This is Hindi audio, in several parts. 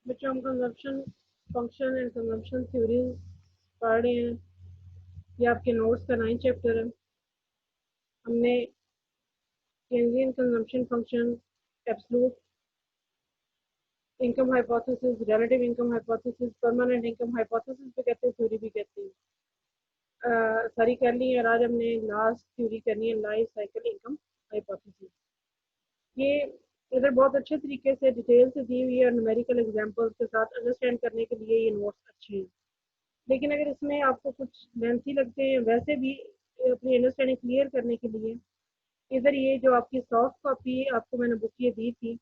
बच्चों हम consumption function and consumption theories पढ़ रहे हैं। ये आपके नोट्स का 9 चैप्टर है। हमने केंद्रीय consumption function, absolute income hypothesis, relative income hypothesis, permanent income hypothesis भी कहते हैं, थ्योरी भी कहते हैं, सारी कर ली है। और आज हमने लास्ट थ्योरी करनी है, लाइफ साइकिल इनकम हाइपोथेसिस। ये इधर बहुत अच्छे तरीके से डिटेल से दी हुई है और न्यूमेरिकल एग्जांपल्स के साथ अंडरस्टैंड करने के लिए ये नोट्स अच्छे हैं। लेकिन अगर इसमें आपको कुछ लेंथी लगते हैं, वैसे भी अपनी अंडरस्टैंडिंग क्लियर करने के लिए इधर ये जो आपकी सॉफ्ट कॉपी आपको मैंने बुक ये दी थी,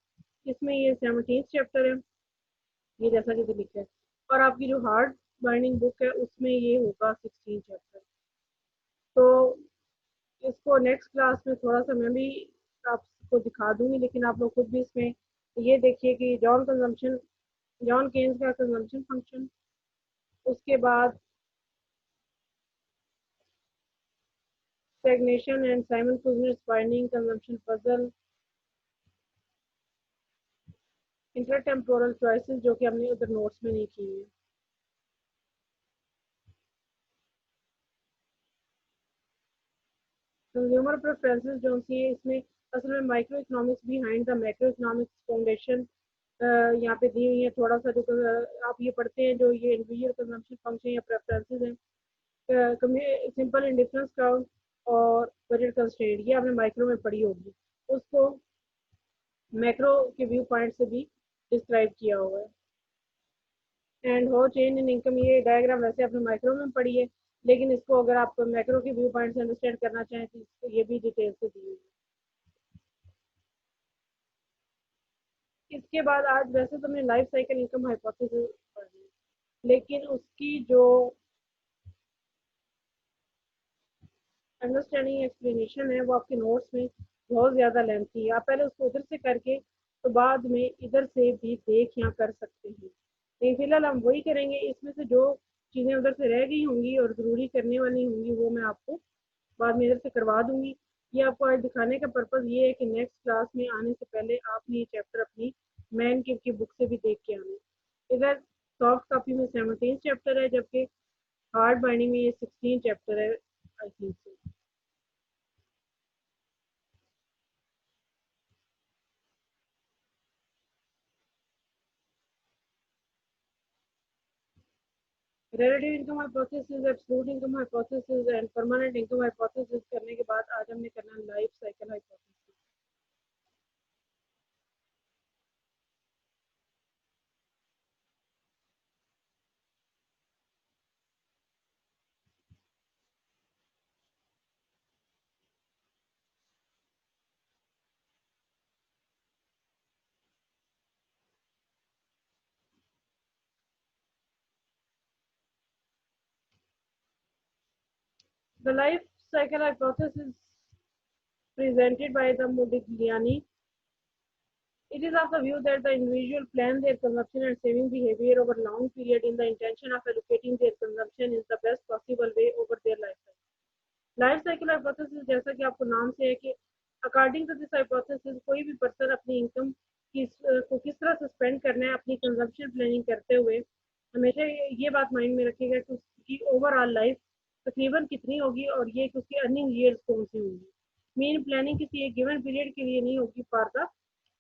इसमें ये 17 चैप्टर है, ये जैसा कि लिखा है। और आपकी जो हार्ड बाइंडिंग बुक है उसमें ये होगा 16 चैप्टर। तो इसको नेक्स्ट क्लास में थोड़ा सा मैं भी आपको दिखा दूंगी, लेकिन आप लोग खुद भी इसमें ये देखिए कि जॉन केन्स का कंजम्पशन फंक्शन, उसके बाद stagnation and Simon Kuznets binding consumption puzzle, intertemporal choices जो कि हमने उधर नोट्स में नहीं की है। कंज्यूमर प्रेफरेंसेस जो सी है, इसमें असल में micro economics behind the macro economics foundation यहाँ पे दी हुई है। थोड़ा सा जो आप ये पढ़ते हैं, जो ये इंडिविजुअल कंजम्पशन फंक्शन या प्रेफरेंसेस हैं, सिंपल इंडिफरेंस काउंट और बजट कंस्ट्रेंट, ये आपने माइक्रो में पढ़ी होगी, उसको मैक्रो के व्यू पॉइंट से भी डिस्क्राइब किया हुआ है। एंड हो चेंज इन इनकम, ये डायग्राम वैसे आपने माइक्रो में पढ़ी है, लेकिन इसको अगर आप मैक्रो के व्यू पॉइंट से अंडरस्टैंड करना चाहें तो ये भी डिटेल से दी हुई है। इसके बाद आज वैसे तो मैंने लाइफ साइकिल इनकम हाइपोथेसिस पढ़ी है, लेकिन उसकी जो अंडरस्टैंडिंग एक्सप्लेनेशन है वो आपके नोट्स में बहुत ज़्यादा लेंथी है। आप पहले उसको उधर से करके तो बाद में इधर से भी देख या कर सकते हैं, लेकिन फिलहाल हम वही करेंगे। इसमें से जो चीज़ें उधर से रह गई होंगी और ज़रूरी करने वाली होंगी वो मैं आपको बाद में इधर से करवा दूंगी। ये आपको आज दिखाने का पर्पज़ ये है कि नेक्स्ट क्लास में आने से पहले आपने ये चैप्टर अपनी मैन की बुक से भी देख के आना। इधर सॉफ्ट कॉपी में 17 चैप्टर है, जबकि हार्ड बाइंडिंग में ये 16 चैप्टर है आई थिंक से। Relative income hypothesis, absolute income hypothesis and permanent income hypothesis करने के बाद आज हमने करना life cycle hypothesis. The life cycle hypothesis presented by the Modigliani. It is of the view that the individual plan their consumption and saving behavior over long period in the intention of allocating their consumption is the best possible way over their lifetime. Life cycle hypothesis जैसा कि आपको नाम से है कि अकॉर्डिंग टू दिस हाइपोथेसिस कोई भी पर्सन अपनी इनकम को किस तरह से स्पेंड करना है अपनी कंजम्पशन प्लानिंग करते हुए, हमेशा ये बात माइंड में रखेगा कि उसकी ओवरऑल लाइफ तकरीबन कितनी होगी और ये कि उसकी अर्निंग ईयर्स कौन सी होंगी। मेन प्लानिंग किसी एक गिवन पीरियड के लिए नहीं होगी, फॉर द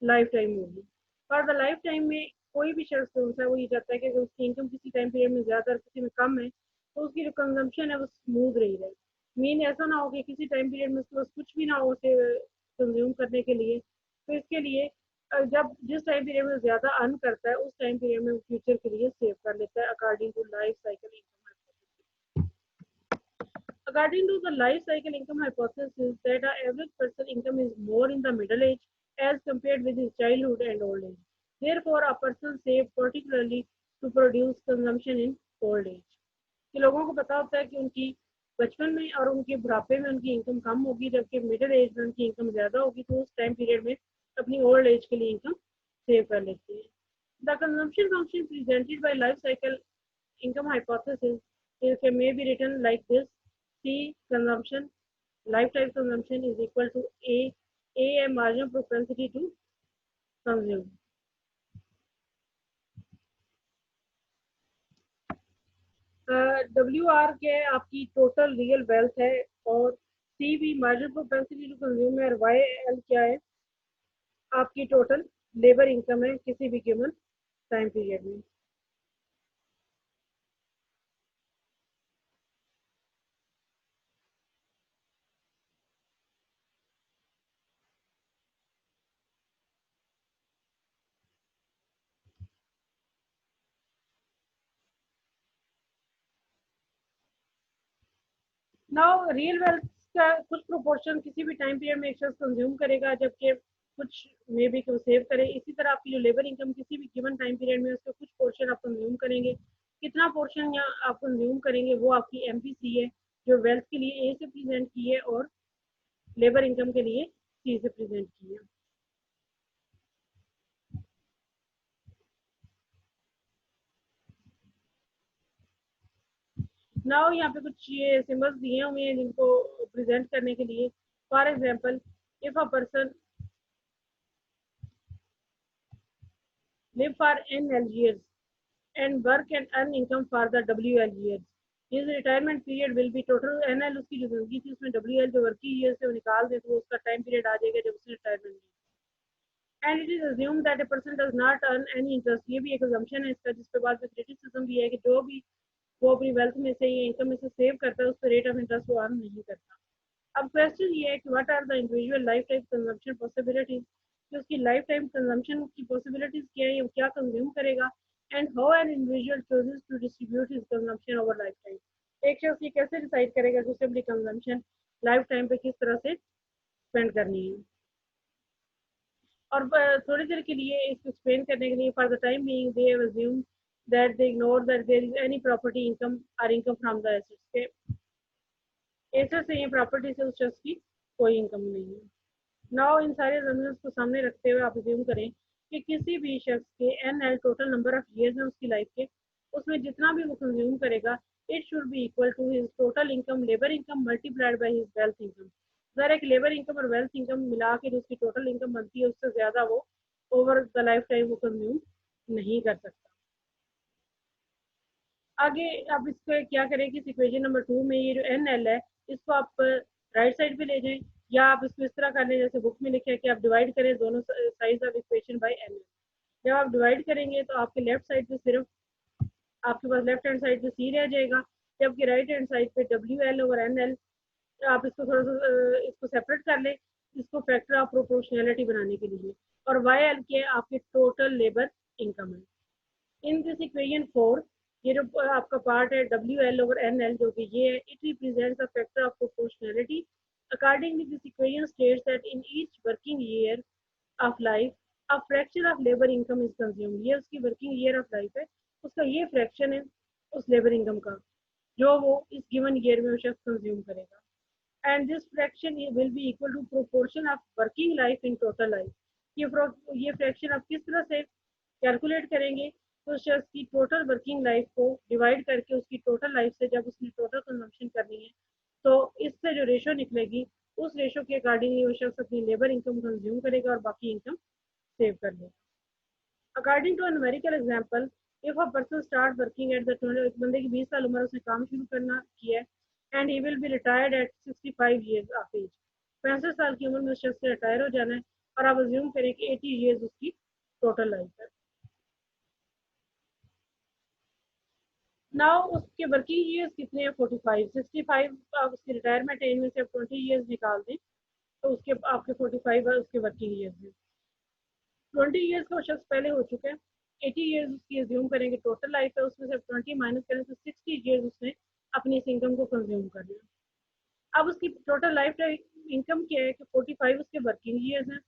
लाइफ टाइम होगी। फॉर द लाइफ टाइम में कोई भी शख्स कौन सा वो ये चाहता है कि अगर उसकी इनकम किसी टाइम पीरियड में ज़्यादा और किसी में कम है तो उसकी जो कंजम्पशन है वो स्मूथ रही रहे। मीन ऐसा ना हो कि किसी टाइम पीरियड में उसके पास कुछ भी ना हो उसे कंज्यूम करने के लिए। तो इसके लिए जब जिस टाइम पीरियड में ज़्यादा अर्न करता है उस टाइम पीरियड में वो फ्यूचर के लिए सेव कर लेता है, according to life cycle income hypothesis. According to the life cycle income hypothesis, that a average person income is more in the middle age as compared with his childhood and old age. Therefore, a person saves particularly to produce consumption in old age. कि लोगों को पता होता है कि उनकी बचपन में और उनके बुढ़ापे में उनकी इनकम कम होगी, जबकि मिडिल एज में उनकी इनकम ज़्यादा होगी, तो उस टाइम पीरियड में अपनी ओल्ड एज के लिए इनकम सेव कर लेते हैं। The consumption function presented by life cycle income hypothesis is may be written like this: C consumption, lifetime consumption is equal to A marginal propensity to consume. WR के आपकी टोटल रियल वेल्थ है, और CB margin propensity to consume है, और YL क्या है, आपकी टोटल लेबर इनकम है किसी भी गिवन टाइम पीरियड में। नाउ रियल वेल्थ का कुछ प्रोपोर्शन किसी भी टाइम पीरियड में एक शख्स कंज्यूम करेगा, जबकि कुछ में भी सेव करे। इसी तरह आपकी जो लेबर इनकम किसी भी गिवन टाइम पीरियड में उसका कुछ पोर्शन आप कंज्यूम करेंगे। कितना पोर्शन या आप कंज्यूम करेंगे वो आपकी MPC है, जो वेल्थ के लिए A से प्रेजेंट की है और लेबर इनकम के लिए C से प्रेजेंट की है। नाउ यहाँ पे कुछ ये सिंबल्स दिए हुए हैं जिनको प्रेजेंट करने के लिए। For example, if a person live for NL years and work and earn income for the WL years, his retirement period will be total NL उसकी जो जिंदगी थी उसमें WL जो वर्किंग ईयर से वो निकाल दे तो वो उसका टाइम पीरियड आ जाएगा जब उसने रिटायरमेंट ली। And it is assume that a person does not earn any interest, ये भी एक अजम्पशन है इसका, जिसके बाद में क्रिटिसिज्म भी है कि जो भी वो अपनी वेल्थ में से या इनकम में से सेव करता है उस पर रेट ऑफ इंटरेस्ट वो अर्न नहीं करता। अब क्वेश्चन ये है कि what are the individual lifetime consumption possibilities, कि उसकी लाइफ टाइम कंजम्पशन की पॉसिबिलिटीज क्या है, वो क्या कंज्यूम करेगा, and how an individual chooses to distribute his consumption over lifetime. एक शख्स ये कैसे डिसाइड करेगा कि उसे अपनी कंजम्पशन लाइफ टाइम पे किस तरह से स्पेंड करनी है। और थोड़ी देर के लिए इसको एक्सप्लेन करने के लिए, for the time being they have assumed that they ignore that there is any property income और इनकम फ्रॉम द एसेट्स के, एसेट से या प्रॉपर्टी से उस शख्स की कोई इनकम नहीं है। नाउ इन सारे जमीन्स को सामने रखते हुए आप अज्यूम करें कि किसी भी शख्स के NL total number of years है उसकी लाइफ के, उसमें जितना भी वो कंज्यूम करेगा it should be equal to his total income labour income multiplied by his wealth income. अगर एक लेबर इनकम और वेल्थ इनकम मिला के जो उसकी टोटल इनकम बनती है उससे ज़्यादा वो ओवर द लाइफ टाइम वो कंज्यूम नहीं कर सकता। आगे आप इसको क्या करें कि इक्वेशन नंबर 2 में ये जो NL है इसको आप राइट साइड पे ले जाएं, या आप इसको इस तरह कर लें जैसे बुक में लिखा है कि आप डिवाइड करें दोनों side of equation by NL। जब आप डिवाइड करेंगे तो आपके लेफ्ट साइड पे सिर्फ आपके पास लेफ्ट हैंड साइड पे C रह जाएगा, जबकि राइट हैंड साइड पे WL ओवर NL। आप इसको थोड़ा सा इसको सेपरेट कर लें, इसको फैक्टर ऑफ प्रोपोर्शनैलिटी बनाने के लिए, और YL के आपके टोटल लेबर इनकम है। इन दिस इक्वेशन 4, ये जो आपका पार्ट है WL ओवर NL जो कि ये है, it represents the factor of proportionality. Accordingly this equation states that in each working year of life a fraction of labour income is consumed. ये उसकी वर्किंग ईयर ऑफ लाइफ है, उसका ये फ्रैक्शन है उस लेबर इनकम का जो वो इस गिवन ईयर में वो शख्स कंज्यूम करेगा। And this fraction will be equal to proportion of working life in total life. ये फ्रैक्शन आप किस तरह से कैलकुलेट करेंगे, तो उस शख्स की टोटल वर्किंग लाइफ को डिवाइड करके उसकी टोटल लाइफ से जब उसने टोटल कंजम्पशन करनी है तो इससे जो रेशो निकलेगी उस रेशो के अकॉर्डिंगली वो शख्स अपनी लेबर इनकम कंज्यूम करेगा और बाकी इनकम सेव कर लेगा। According to a numerical example, if a person start working at the, एक बंदे की 20 साल उम्र उसने काम शुरू करना किया है and he will be retired at 65 years of age. 65 साल की उम्र में उस शख्स से रिटायर हो जाना है, और आप अज्यूम करें कि 80 ईयर्स उसकी टोटल लाइफ है। नाउ उसके वर्किंग ईयर्स कितने हैं? 45, 65 आप उसकी रिटायरमेंट है, इनमें से आप 20 ईयर्स निकाल दें तो उसके आपके 45 उसके वर्किंग ईयर्स हैं। 20 ईयर्स का शख्स पहले हो चुका है, 80 ईयर्स उसकी एज्यूम करेंगे टोटल लाइफ है, उसमें से 20 माइनस करें तो 60 ईयर्स उसने अपनी इस इनकम को कंज्यूम कर लिया। अब उसकी टोटल लाइफ टाइम इनकम क्या है कि 45 उसके वर्किंग ईयर्स हैं,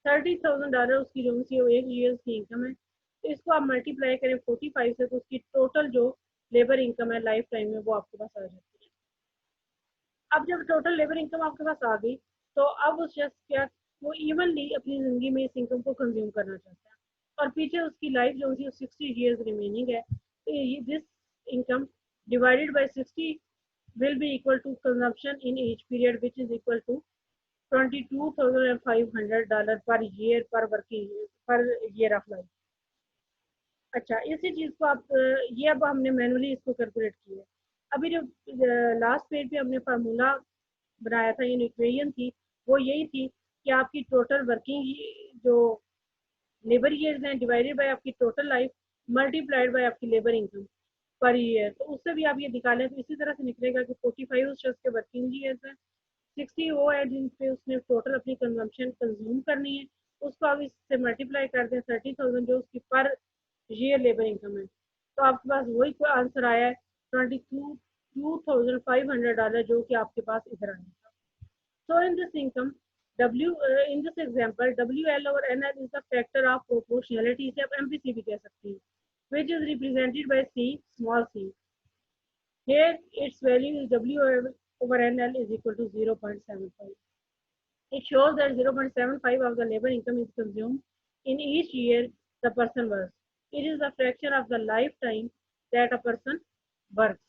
$30,000 उसकी जो सी वो एक ईयर्स की इनकम है, तो इसको आप मल्टीप्लाई करें 45 से तो उसकी टोटल जो लेबर इनकम है लाइफ टाइम में वो आपके पास आ जाती है। अब जब टोटल लेबर इनकम आपके पास आ गई तो अब उस शख्स क्या वो इवनली अपनी ज़िंदगी में इस इनकम को कंज्यूम करना चाहता है, और पीछे उसकी लाइफ जो थी 60 ईयर्स रिमेनिंग है, तो this income divided by 60 will be equal to consumption in each period, which is equal to $22,500 per year per working year per year of life. अच्छा, इसी चीज़ को आप ये अब हमने मैनुअली इसको कैलकुलेट किया है। अभी जो लास्ट पेज पे हमने फार्मूला बनाया था, ये इक्वेशन थी, वो यही थी कि आपकी टोटल वर्किंग जो लेबर ईयर्स हैं डिवाइडेड बाय आपकी टोटल लाइफ मल्टीप्लाइड बाय आपकी लेबर इनकम पर ईयर। तो उससे भी आप ये निकालें तो इसी तरह से निकलेगा कि 45 उस शख्स के वर्किंग ईयर्स हैं, 60 वो है जिन पे उसने टोटल अपनी कंजम्पशन कंज्यूम करनी है, उसको आप इससे मल्टीप्लाई कर दें 30,000 जो उसकी पर ईयर लेबर इनकम है, तो आपके पास वही आंसर आया है 22,500 डॉलर जो कि आपके पास इधर आया था। So in this income, in this example, WL over NL is the factor of proportionality, इसे आप MPC भी कह सकते हैं, which is represented by C, small c. Here, its value is W over NL is equal to 0.75. It shows that 0.75 of the labor income is consumed in each year the person works. It is a fraction of the lifetime that a person works.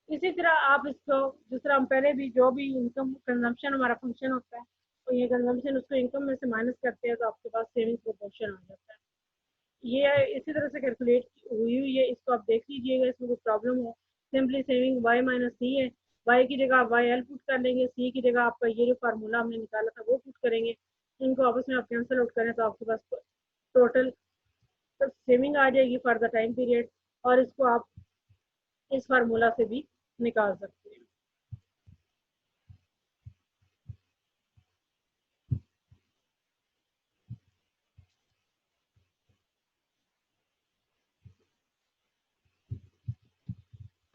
इसी तरह आप इसको जिस तरह हम पहले भी जो भी इनकम कंजम्पशन हमारा फंक्शन होता है तो ये कंजम्पशन उसको इनकम में से माइनस करते हैं तो आपके पास सेविंग प्रोपोर्शन आ जाता है। ये इसी तरह से कैलकुलेट हुई है, इसको आप देख लीजिएगा, इसमें कोई प्रॉब्लम हो सिंपली सेविंग वाई माइनस सी है, वाई की जगह आप वाई एल पुट कर लेंगे, सी की जगह आपका ये जो फार्मूला हमने निकाला था वो पुट करेंगे, इनको आपस में आप कैंसिल आउट करें तो आपके पास टोटल सेविंग आ जाएगी फॉर द टाइम पीरियड, और इसको आप इस फार्मूला से भी निकाल सकते हैं।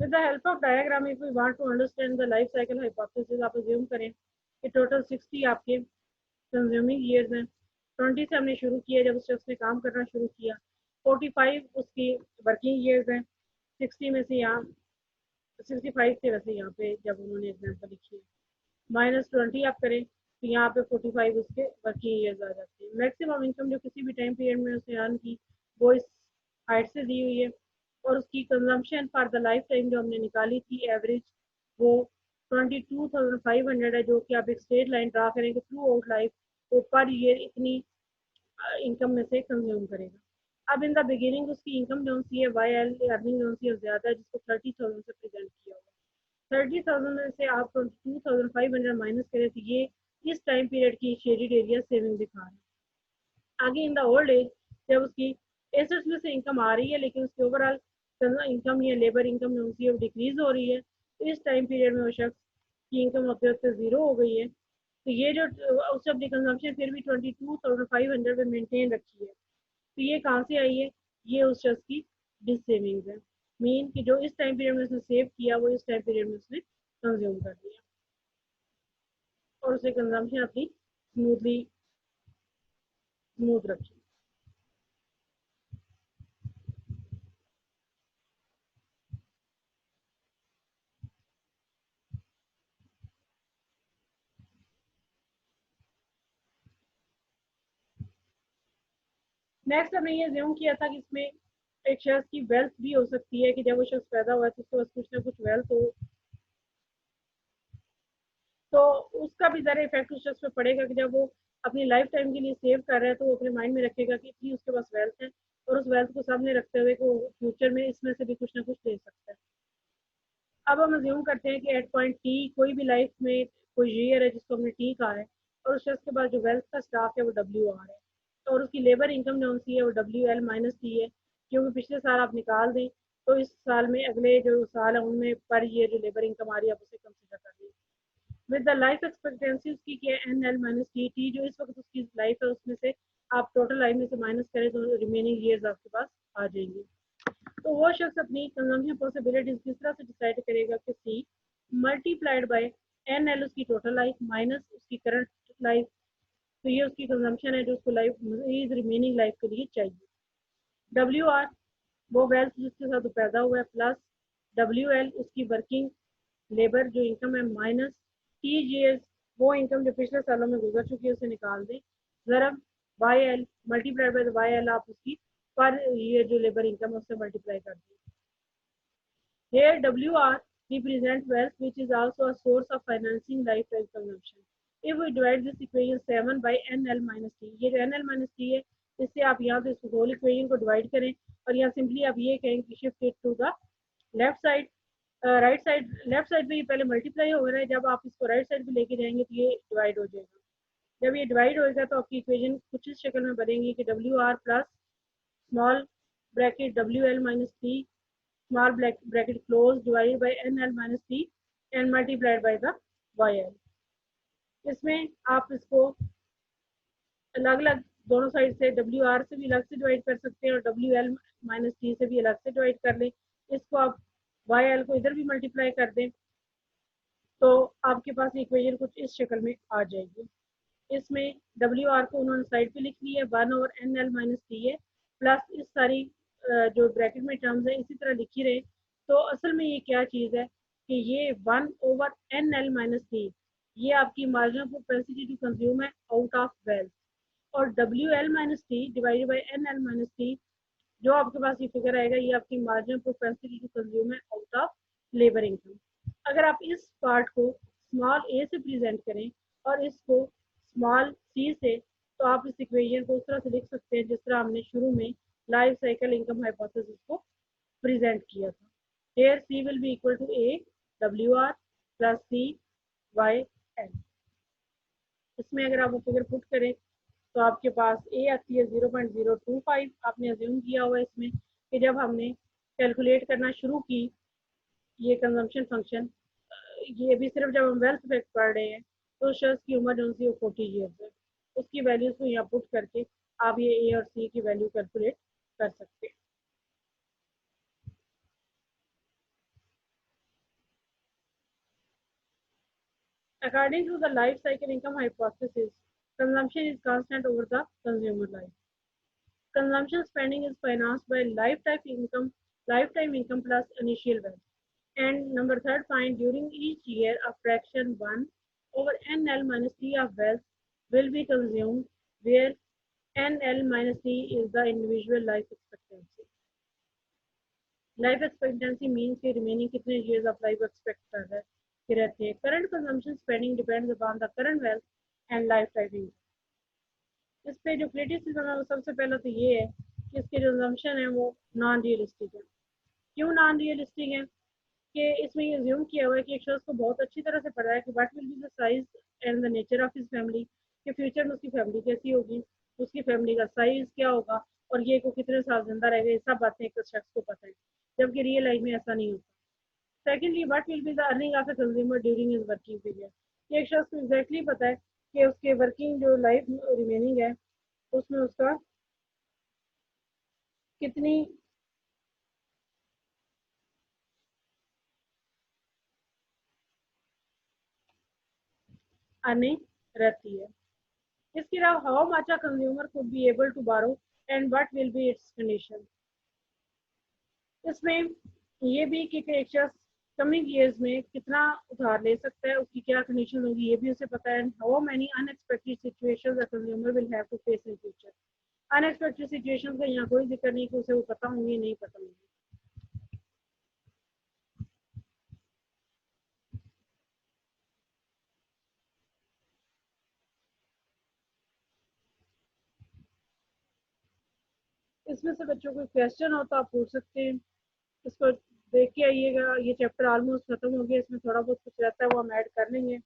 With the help of diagram, if we want to understand the life cycle hypothesis, आप assume करें कि टोटल 60 आपके कंज्यूमिंग ईयर्स हैं, 20 से हमने शुरू किया जब उस शख्स ने काम करना शुरू किया, 45 उसकी वर्किंग ईयर्स हैं, 60 में से यहाँ 65 थे वैसे यहाँ पे जब उन्होंने एग्जाम्पल लिखी है, -20 आप करें तो यहाँ पे 45 उसके वर्किंग ईयर्स आ जाते हैं। मैक्सिमम इनकम जो किसी भी टाइम पीरियड में उसने अर्न की वो इस हाइट से दी हुई है, और उसकी consumption for the life time जो हमने निकाली थी एवरेज वो 22,500 है, जो कि आप एक स्ट्रेट लाइन ड्रा करेंगे थ्रू आउट लाइफ वो पर ईयर इतनी इनकम में से कंज्यूम करेगा। अब इन द बिगिनिंग उसकी इनकम जो सी है वाई एल अर्निंग जो सी है ज़्यादा है, जिसको 30,000 से प्रेजेंट किया होगा। 30,000 में से आप 22,500 माइनस करें तो ये इस टाइम पीरियड की शेडेड एरिया सेविंग दिखा रहे हैं। आगे इन द ओल्ड एज जब उसकी एसेट्स में से इनकम आ रही है लेकिन उसकी ओवरऑल इनकम या लेबर इनकम जो है वो डिक्रीज हो रही है, तो इस टाइम पीरियड में वो शख्स की इनकम होते होते जीरो हो गई है, तो ये जो उसने अपनी कंजम्पशन फिर भी 22,500 पे मेंटेन रखी है, तो ये कहाँ से आई है, ये उस शख्स की डिस सेविंग्स है, मीन कि जो इस टाइम पीरियड में उसने सेव किया वो इस टाइम पीरियड में उसने कंज्यूम कर लिया और उसने कंजम्पशन अपनी स्मूथ रखी। नेक्स्ट हमने ये ज्यूम किया था कि इसमें एक शख्स की वेल्थ भी हो सकती है कि जब वो शख्स पैदा हुआ है तो उसके पास कुछ ना कुछ वेल्थ हो, तो उसका भी ज़रा इफेक्ट उस शख्स पे पड़ेगा कि जब वो अपनी लाइफ टाइम के लिए सेव कर रहा है तो वो अपने माइंड में रखेगा कि इतनी उसके पास वेल्थ है, और उस वेल्थ को सामने रखते हुए कि वो फ्यूचर में इसमें से भी कुछ ना कुछ ले सकता है। अब हम अज्यूम करते हैं कि एट पॉइंट टी कोई भी लाइफ में कोई ईयर है जिसको हमने टी कहा है, और उस शख्स के पास जो वेल्थ का स्टाफ है वो डब्ल्यू आर है, और उसकी लेबर इनकम जो सी है वो डब्ल्यू एल माइनस टी है, क्योंकि पिछले साल आप निकाल दें तो इस साल में अगले जो साल है उनमें पर ईयर जो लेबर इनकम आ रही है आप उसे कंसिडर कर लीजिए। विद द लाइफ एक्सपेक्टेंसी उसकी क्या है N L minus T, T जो इस वक्त उसकी लाइफ है उसमें से आप टोटल लाइफ में से माइनस करें तो रिमेनिंग ईयर्स आपके पास आ जाएंगे। तो वो शख्स अपनी कंजम्पशन पॉसिबिलिटीज किस तरह से डिसाइड करेगा कि C multiplied by N L उसकी टोटल लाइफ माइनस उसकी करंट लाइफ, तो ये उसकी कंजम्पशन है जो उसको लाइफ रिमेनिंग लाइफ के लिए चाहिए। डब्ल्यू आर वो वेल्थ जिसके साथ वो पैदा हुआ है, प्लस डब्ल्यू एल उसकी वर्किंग लेबर जो इनकम है, माइनस टी जी एस वो इनकम जो पिछले सालों में गुजर चुकी है उसे निकाल दें, ज़रब Y L multiplied by Y L आप उसकी पर ईयर जो लेबर इनकम है उससे मल्टीप्लाई कर दें। Here WR represent wealth which is also a source of financing lifetime consumption. If we divide this equation 7 by N L minus T, ये जो एन एल माइनस टी है इससे आप यहाँ से इस होल इक्वेशन को डिवाइड करें और यहाँ सिंपली आप ये कहें कि shift it to the left side, right side, left side पे ये पहले मल्टीप्लाई हो रहा है, जब आप इसको राइट साइड पे लेके जाएंगे तो ये डिवाइड हो जाएगा। जब ये डिवाइड होएगा तो आपकी इक्वेशन कुछ इस शक्ल में बनेगी कि W R plus small bracket W L minus T small bracket close divided by N L minus T and multiplied by the Y L. इसमें आप इसको अलग अलग दोनों साइड से डब्ल्यू आर से भी अलग से डिवाइड कर सकते हैं और डब्ल्यू एल माइनस टी से भी अलग से डिवाइड कर लें। इसको आप वाई एल को इधर भी मल्टीप्लाई कर दें तो आपके पास इक्वेशन कुछ इस शक्ल में आ जाएगी। इसमें डब्ल्यू आर को उन्होंने साइड पे लिख लिया है, 1/n l माइनस टी है, प्लस इस सारी जो ब्रैकेट में टर्म्स है इसी तरह लिखी रहे। तो असल में ये क्या चीज़ है कि ये 1/n l माइनस टी ये आपकी मार्जिनल प्रोपेंसिटी टू कंज्यूम है आउट ऑफ वेल्थ, और W L minus T divided by N L minus T जो आपके पास ये फिगर आएगा ये आपकी मार्जिनल प्रोपेंसिटी टू कंज्यूम है आउट ऑफ लेबर इनकम। अगर आप इस पार्ट को स्मॉल ए से प्रेजेंट करें और इसको स्मॉल सी से, तो आप इस इक्वेशन को उस तरह से लिख सकते हैं जिस तरह हमने शुरू में लाइफ साइकिल इनकम हाइपोथेसिस को प्रेजेंट किया था। Here C will be equal to A W R plus C Y L. इसमें अगर आप वो फिगर पुट करें तो आपके पास ए आती है 0.025। आपने अज्यूम किया हुआ इसमें कि जब हमने कैलकुलेट करना शुरू की ये कंजम्पशन फंक्शन, ये भी सिर्फ जब हम वेल्थ फैक्ट पढ़ रहे हैं तो शख्स की उम्र जो सी वो 40 ईयर्स है, उसकी वैल्यूज को यहाँ पुट करके आप ये ए और सी की वैल्यू कैलकुलेट कर सकते हैं। According to the life cycle income hypothesis, consumption is constant over the consumer life. Consumption spending is financed by lifetime income plus initial wealth. And number third point, during each year, a fraction 1/n l minus t of wealth will be consumed, where n l minus t is the individual life expectancy. Life expectancy means कि remaining कितने years of life expect कर रहे कि रहते हैं। Current consumption spending depends upon the current wealth and lifetime income. इस पे जो क्रिटिसिज्म है वो सबसे पहले तो ये है कि इसके जो कंजम्पशन है वो नॉन रियलिस्टिक है। क्यों नॉन रियलिस्टिक है कि इसमें ये ज्यूम किया हुआ है कि एक शख्स को बहुत अच्छी तरह से पता है कि what will be the size and the nature of his family, कि फ्यूचर में उसकी फैमिली कैसी होगी, उसकी फैमिली का साइज क्या होगा और ये को कितने साल जिंदा रहेगा, ये सब बातें एक शख्स को पता है, जबकि रियल लाइफ में ऐसा नहीं होता। Secondly, what will be the earning of the consumer during his working period, एक शख्स को एग्जैक्टली पता है कि उसके वर्किंग जो लाइफ रिमेनिंग है उसमें उसका कितनी अर्निंग रहती है। इसके अलावा how much a consumer could be able to borrow and what will be its condition. इसमें ये भी कि एक शख्स कमिंग ईयर्स में कितना उधार ले सकता है, उसकी क्या कंडीशन होगी ये भी उसे पता है। How many unexpected situations a consumer will have to face in future. Unexpected situations का यहाँ कोई जिक्र नहीं कि उसे वो पता होंगी नहीं पता होंगी। इसमें से बच्चों को क्वेश्चन हो तो आप पूछ सकते हैं। इसको देख के आइएगा। ये चैप्टर ऑलमोस्ट खत्म हो गया, इसमें थोड़ा बहुत कुछ रहता है वो हम ऐड कर लेंगे।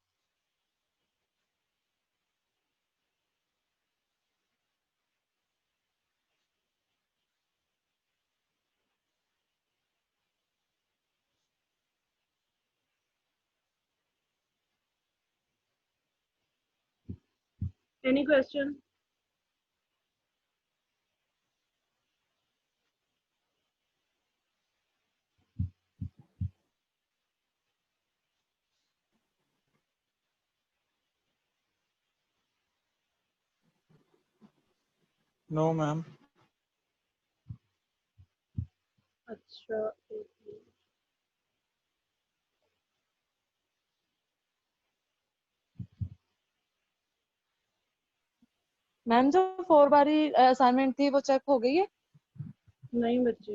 Any question? No ma'am. अच्छा, मैम जो 4 बारी असाइनमेंट थी वो चेक हो गई है? नहीं बच्चे,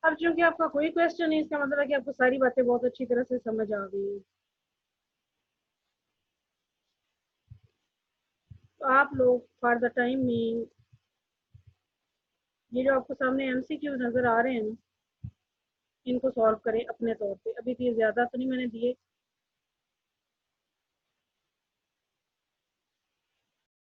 अब चूंकि आपका कोई क्वेश्चन नहीं, इसका मतलब है कि आपको सारी बातें बहुत अच्छी तरह से समझ आ गई है। तो आप लोग फॉर द टाइम में ये जो आपको सामने एमसीक्यू नजर आ रहे हैं ना, इनको सॉल्व करें अपने तौर पे। अभी तो ये ज्यादा तो नहीं मैंने दिए,